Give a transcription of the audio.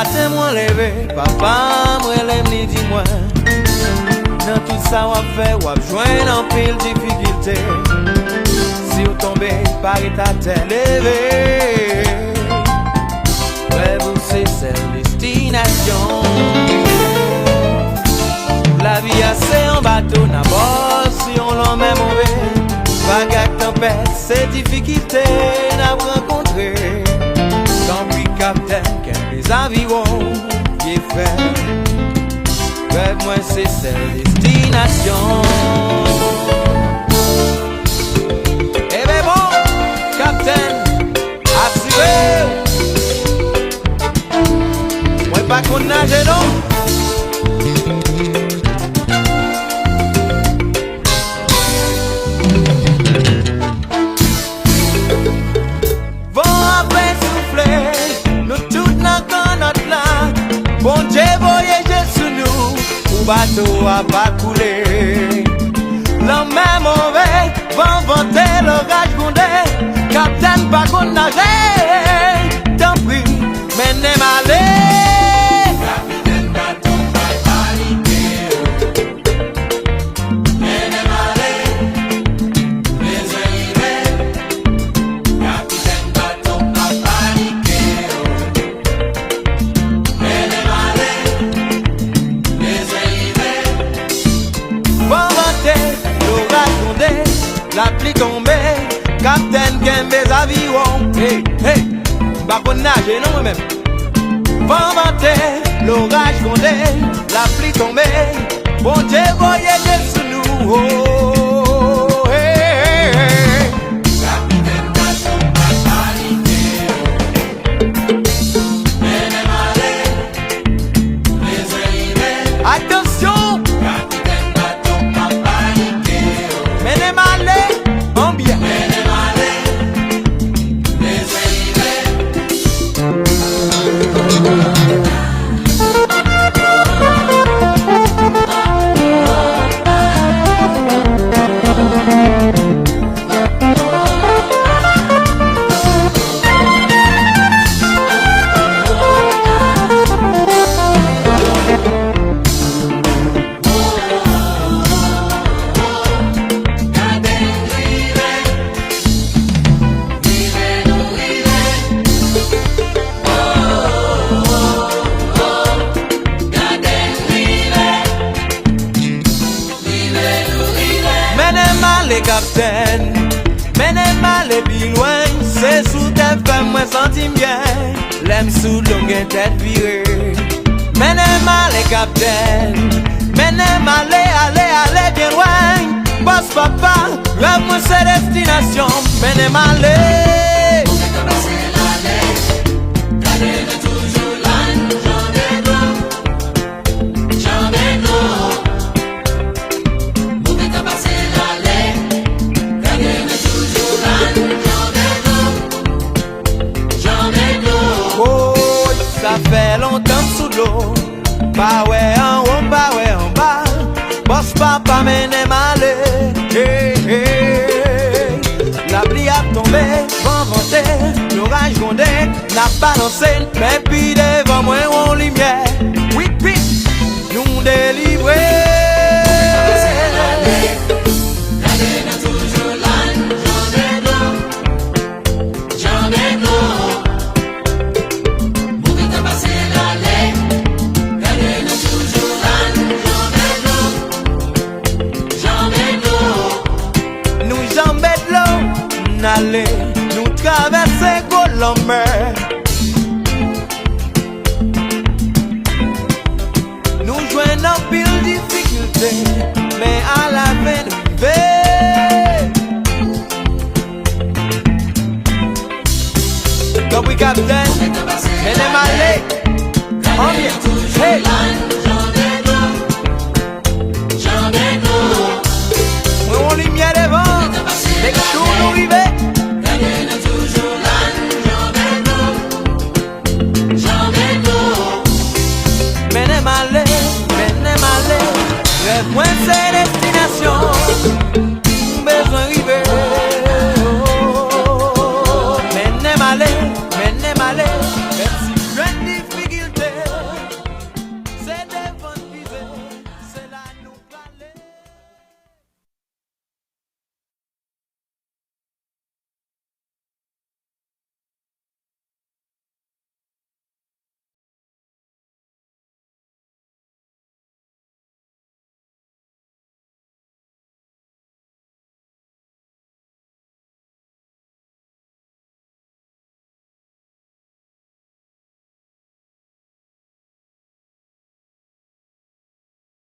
matin moi levé, papa moi l'aime ni dis-moi. Dans tout ça on fait, on joindre en pile difficulté. Si vous tombez par état élevé, ouais vous c'est cette destination. La vie assez en bateau n'a pas si on l'en met mauvais. Vague à tempête, c'est difficultés n'a rencontré. Tant pis capitaine, qu'un des avions qui est fait. Rêve moi c'est cette destination. Eh ben bon, capitaine, assuré. Moi pas qu'on nage non. Bon Dieu voyage sous nous, pour bateau à pas couler. L'homme est mauvais, vent vanter l'orage grondé. Capitaine pas qu'on nager, tant pis, mais n'aime aller. Capitaine bateau pas paniquer, mais n'aime aller, les arrivés. Capitaine bateau pas paniquer. La pluie tombée, capitaine gagne mes avions. Hey, hey, pas qu'on nage non moi-même. Vent vanter, l'orage grondé, la pluie tombée. Bon Dieu voyage sous nous. Oh, hey, hey, hey. Capitaine bateau pas paniquer, mais n'aime aller, les arrivés. Attention. Capitaine bateau pas paniquer, mais n'aime aller. Bien. Capitaine, mais n'aime aller plus loin. C'est sous tes femmes, moi senti bien. L'aime sous l'eau, tête virée. Mais n'aime aller, capitaine, mais n'aime aller bien loin. Boss papa, rêve moi c'est destination. Mais n'aime aller. On fait passer l'année, garder de toujours l'âne. Jamais d'eau. Ça fait longtemps sous l'eau, pas ouais en haut, pas ouais en bas. Boss papa m'aime aller, hey, hey. La pluie a tombé, vent vanté, l'orage grondé, n'a balancé, mais puis devant moi on lumière. Oui, oui, nous délivrés. Aller, nous traverser Colombie. Nous joignons en pile difficulté, mais à la fin nous arrivons. Donc oui capitaine, mais n'aime aller, on vient, hey.